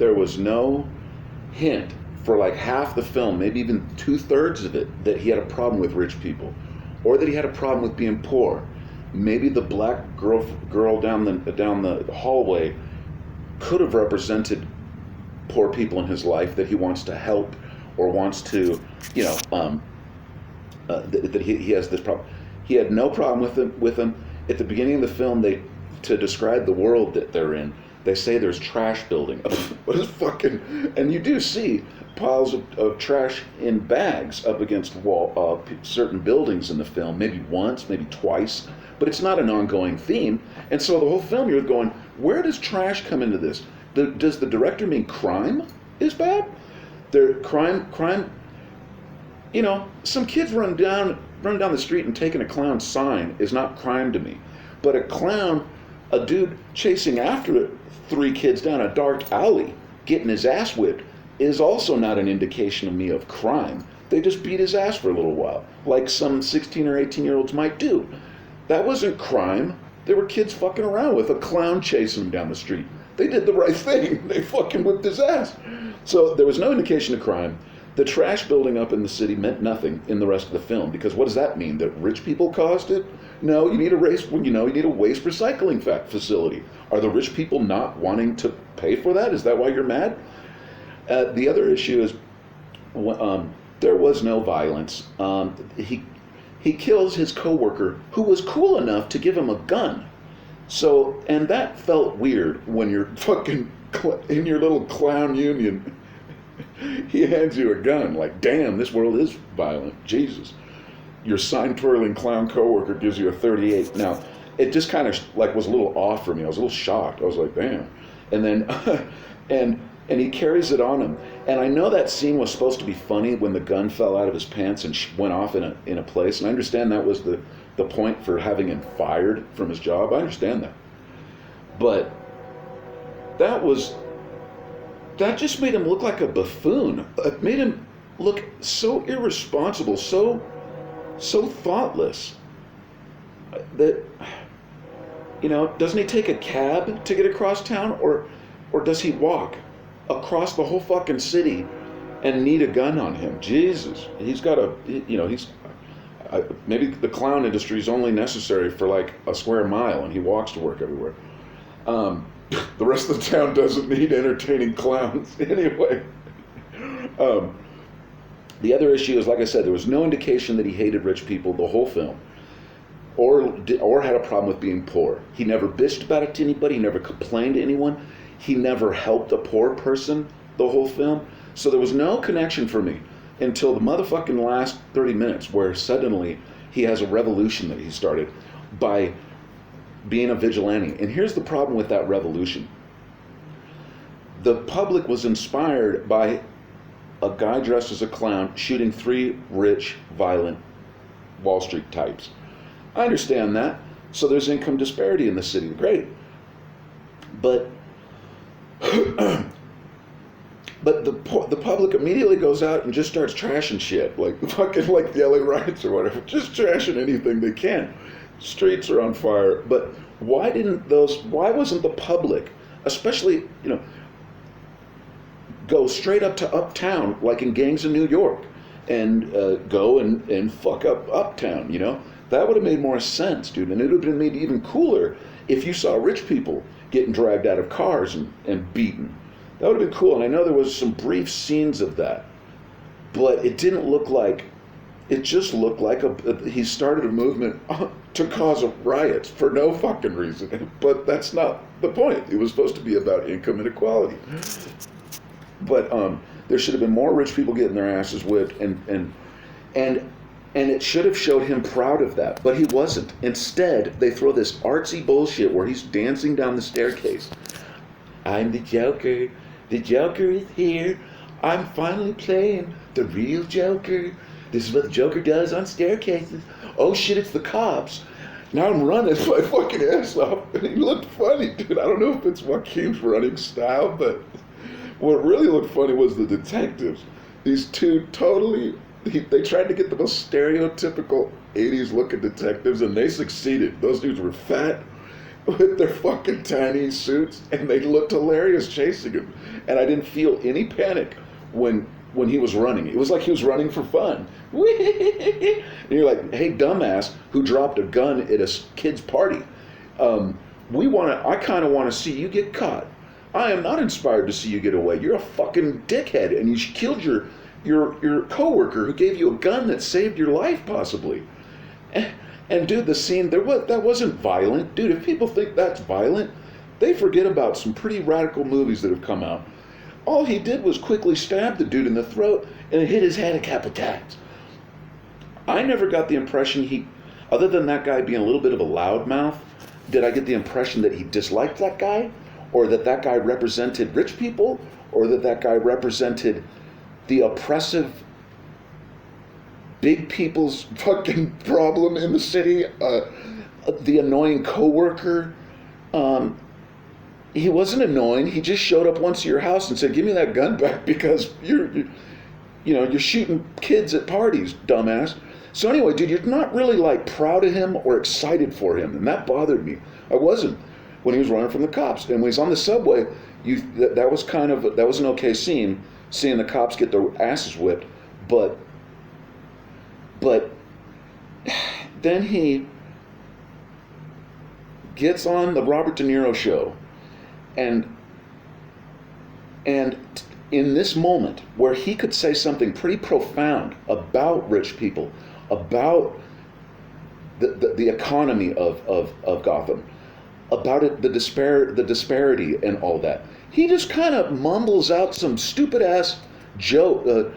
there was no hint for like half the film, maybe even 2/3 of it, that he had a problem with rich people, or that he had a problem with being poor. Maybe the black girl down the hallway could have represented poor people in his life that he wants to help, or wants to, that he has this problem. He had no problem with them. At the beginning of the film, to describe the world that they're in, they say there's trash building. What is fucking? And you do see piles of trash in bags up against certain buildings in the film. Maybe once, maybe twice, but it's not an ongoing theme. And so the whole film, you're going, where does trash come into this? Does the director mean crime is bad? Crime. Some kids run down the street and taking a clown's sign is not crime to me. But a dude chasing after 3 kids down a dark alley, getting his ass whipped, is also not an indication to me of crime. They just beat his ass for a little while, like some 16 or 18-year-olds might do. That wasn't crime. They were kids fucking around with a clown chasing them down the street. They did the right thing. They fucking whipped his ass. So there was no indication of crime. The trash building up in the city meant nothing in the rest of the film, because what does that mean? That rich people caused it? No, you need a waste recycling facility. Are the rich people not wanting to pay for that? Is that why you're mad? The other issue is there was no violence. He kills his coworker, who was cool enough to give him a gun. So, and that felt weird when you're fucking in your little clown union. He hands you a gun, like, damn, this world is violent. Jesus. Your sign-twirling clown coworker gives you a 38. Now, it just kind of was a little off for me. I was a little shocked. I was like, damn. And then, and he carries it on him. And I know that scene was supposed to be funny when the gun fell out of his pants and went off in a place. And I understand that was the point for having him fired from his job. I understand that. But that just made him look like a buffoon. It made him look so irresponsible, so thoughtless. That, doesn't he take a cab to get across town, or does he walk across the whole fucking city and need a gun on him? Jesus, he's got maybe the clown industry is only necessary for like a square mile, and he walks to work everywhere. The rest of the town doesn't need entertaining clowns anyway. The other issue is, like I said, there was no indication that he hated rich people the whole film, or had a problem with being poor. He never bitched about it to anybody. He never complained to anyone. He never helped a poor person the whole film. So there was no connection for me until the motherfucking last 30 minutes, where suddenly he has a revolution that he started by being a vigilante. And here's the problem with that revolution. The public was inspired by a guy dressed as a clown shooting 3 rich, violent Wall Street types. I understand that. So there's income disparity in the city. Great. But the public immediately goes out and just starts trashing shit, like fucking like the LA riots or whatever, just trashing anything they can. Streets are on fire. But why wasn't the public, especially, go straight up to uptown, like in Gangs of New York, and go and fuck up uptown, That would have made more sense, dude. And it would have been made even cooler if you saw rich people getting dragged out of cars and beaten. That would have been cool. And I know there was some brief scenes of that, but it didn't look like, it just looked like he started a movement to cause riots for no fucking reason. But that's not the point. It was supposed to be about income inequality. But there should have been more rich people getting their asses whipped, and it should have showed him proud of that, but he wasn't. Instead, they throw this artsy bullshit where he's dancing down the staircase. I'm the Joker. The Joker is here. I'm finally playing the real Joker. This is what the Joker does on staircases. Oh shit, it's the cops. Now I'm running my fucking ass off. And he looked funny, dude. I don't know if it's Joaquin's running style, but what really looked funny was the detectives. These two they tried to get the most stereotypical 80s looking detectives, and they succeeded. Those dudes were fat with their fucking tiny suits, and they looked hilarious chasing him. And I didn't feel any panic when he was running. It was like he was running for fun. And you're like, hey, dumbass, who dropped a gun at a kid's party. I kind of want to see you get caught. I am not inspired to see you get away. You're a fucking dickhead, and you killed your coworker who gave you a gun that saved your life, possibly. And dude, the scene that wasn't violent. Dude, if people think that's violent, they forget about some pretty radical movies that have come out. All he did was quickly stab the dude in the throat and hit his head a couple times. I never got the impression other than that guy being a little bit of a loudmouth, did I get the impression that he disliked that guy, or that that guy represented rich people, or that that guy represented the oppressive big people's fucking problem in the city, the annoying coworker. He wasn't annoying. He just showed up once to your house and said, "Give me that gun back because you're shooting kids at parties, dumbass." So anyway, dude, you're not really like proud of him or excited for him, and that bothered me. I wasn't when he was running from the cops, and when he's on the subway, that was an okay scene, seeing the cops get their asses whipped, but then he gets on the Robert De Niro show, and in this moment where he could say something pretty profound about rich people, about the economy of Gotham, about it, the disparity and all that, he just kind of mumbles out some stupid ass joke,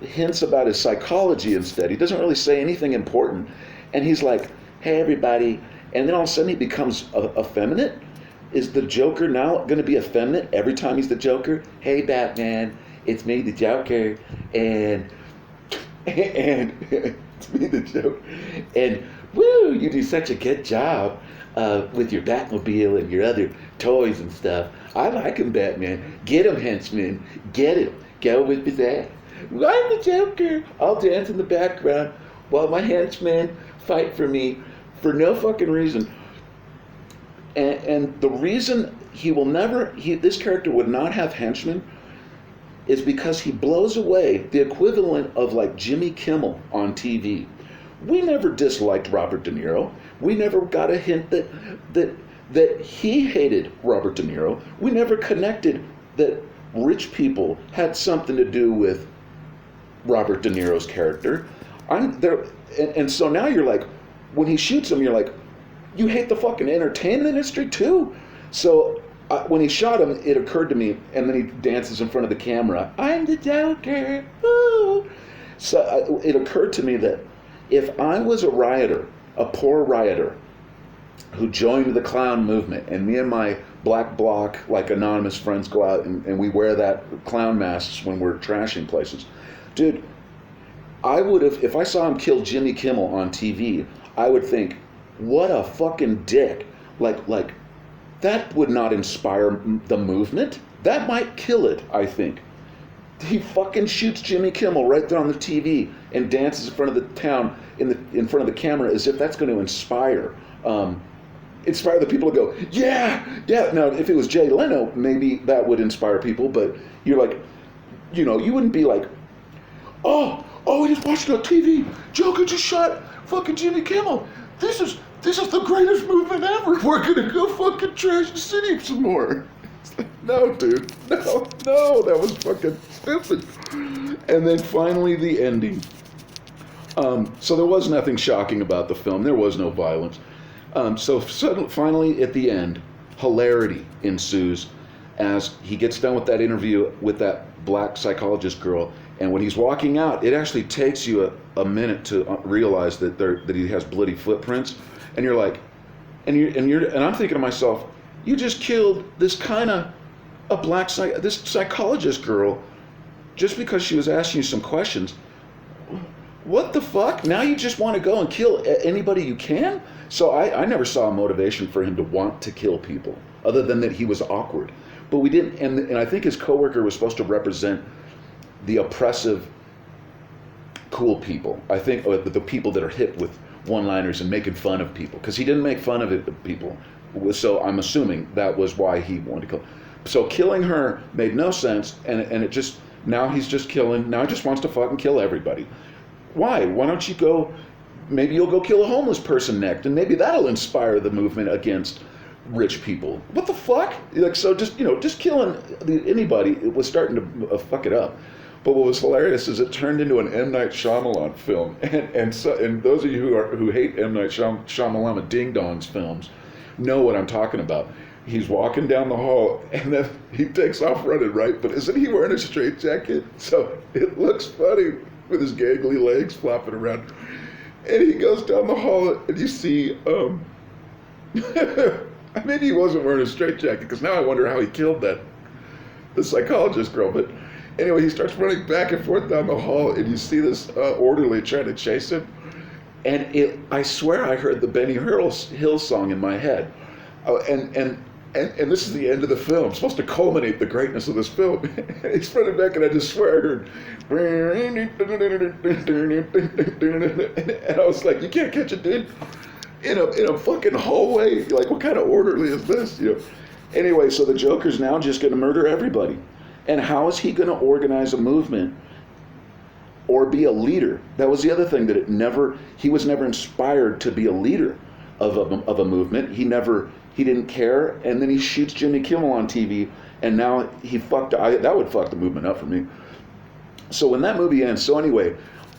hints about his psychology instead. He doesn't really say anything important, and he's like, "Hey everybody," and then all of a sudden he becomes effeminate. Is the Joker now going to be effeminate every time he's the Joker? "Hey Batman, it's me, the Joker, and it's me, the Joker, and woo, you do such a good job with your Batmobile and your other toys and stuff. I like him, Batman. Get him, henchman. Get him. Go with his ass. I'm the Joker. I'll dance in the background while my henchmen fight for me for no fucking reason." And the reason this character would not have henchmen is because he blows away the equivalent of like Jimmy Kimmel on TV. We never disliked Robert De Niro. We never got a hint that he hated Robert De Niro. We never connected that rich people had something to do with Robert De Niro's character. And so now you're like, when he shoots him, you're like, you hate the fucking entertainment industry too? So when he shot him, it occurred to me, and then he dances in front of the camera, "I'm the Joker, woo." So it occurred to me that if I was a rioter, a poor rioter, who joined the clown movement, and me and my black bloc, like anonymous friends, go out and we wear that clown masks when we're trashing places. Dude, I would have, if I saw him kill Jimmy Kimmel on TV, I would think, what a fucking dick. Like that would not inspire the movement. That might kill it, I think. He fucking shoots Jimmy Kimmel right there on the TV and dances in front of the town, in front of the camera, as if that's going to inspire the people to go, yeah. Now, if it was Jay Leno, maybe that would inspire people, but you're like, you wouldn't be like, oh, we just watched it on TV. Joker just shot fucking Jimmy Kimmel. This is the greatest movement ever. We're gonna go fucking trash the city some more. It's like, no, dude, no, that was fucking stupid. And then finally the ending. So there was nothing shocking about the film. There was no violence. So finally at the end, hilarity ensues as he gets done with that interview with that black psychologist girl. And when he's walking out, it actually takes you a minute to realize that he has bloody footprints, and you're like, and I'm thinking to myself, you just killed this this psychologist girl just because she was asking you some questions. What the fuck? Now you just want to go and kill anybody you can? So I never saw a motivation for him to want to kill people other than that he was awkward. But we didn't, and I think his coworker was supposed to represent the oppressive, cool people. I think the people that are hit one-liners and making fun of people, because he didn't make fun of people. So I'm assuming that was why he wanted to kill. So killing her made no sense, and it just, now he's just killing. Now he just wants to fucking kill everybody. Why? Why don't you go? Maybe you'll go kill a homeless person next, and maybe that'll inspire the movement against rich people. What the fuck? Like, so just, just killing anybody, it was starting to fuck it up. But what was hilarious is it turned into an M. Night Shyamalan film, and those of you who hate M. Night Shyamalan Ding Dongs films know what I'm talking about. He's walking down the hall, and then he takes off running, right? But isn't he wearing a straitjacket? So it looks funny with his gangly legs flopping around. And he goes down the hall, and you see, maybe he wasn't wearing a straitjacket, because now I wonder how he killed the psychologist girl. But anyway, he starts running back and forth down the hall, and you see this orderly trying to chase him. And I swear I heard the Benny Hill song in my head. And this is the end of the film. It's supposed to culminate the greatness of this film. He's running back, and I just swear I heard. And I was like, you can't catch it, dude. In a fucking hallway. Like, what kind of orderly is this? Anyway, so the Joker's now just going to murder everybody. And how is he going to organize a movement or be a leader? That was the other thing, that he was never inspired to be a leader of a movement. He didn't care, and then he shoots Jimmy Kimmel on TV, and now that would fuck the movement up for me. So when that movie ends, so anyway,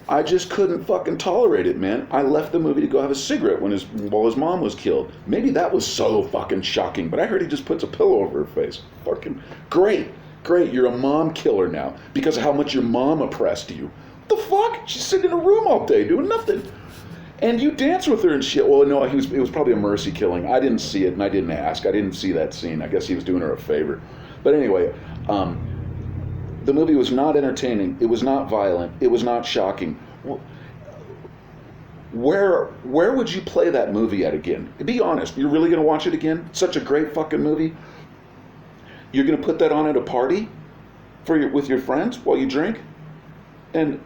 I just couldn't fucking tolerate it, man. I left the movie to go have a cigarette while his mom was killed. Maybe that was so fucking shocking, but I heard he just puts a pillow over her face. Fucking great, you're a mom killer now, because of how much your mom oppressed you. What the fuck? She's sitting in a room all day doing nothing. And you dance with her and shit. Well, no, it was probably a mercy killing. I didn't see it, and I didn't ask. I didn't see that scene. I guess he was doing her a favor. But anyway, the movie was not entertaining. It was not violent. It was not shocking. Where would you play that movie at again? Be honest. You're really going to watch it again? Such a great fucking movie. You're going to put that on at a party with your friends while you drink? And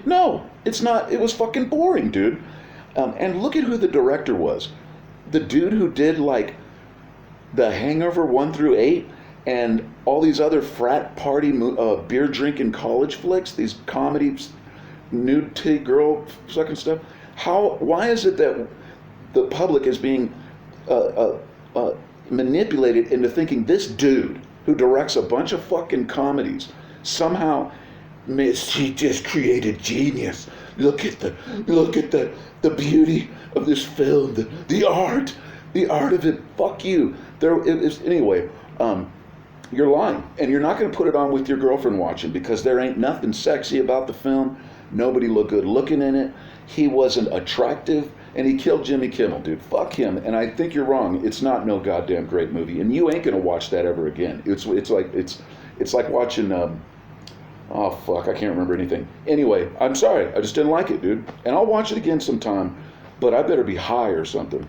no, it's not. It was fucking boring, dude. And look at who the director was. The dude who did like The Hangover 1 through 8 and all these other frat party beer drinking college flicks, these comedies, nudity girl fucking stuff. Why is it that the public is being manipulated into thinking this dude who directs a bunch of fucking comedies somehow he just created genius? Look at the beauty of this film, the art of it. Fuck you. Anyway. You're lying, and you're not going to put it on with your girlfriend watching, because there ain't nothing sexy about the film. Nobody looked good looking in it. He wasn't attractive, and he killed Jimmy Kimmel, dude. Fuck him. And I think you're wrong. It's not no goddamn great movie, and you ain't going to watch that ever again. It's like watching. Oh fuck, I can't remember anything. Anyway, I'm sorry. I just didn't like it, dude. And I'll watch it again sometime, but I better be high or something.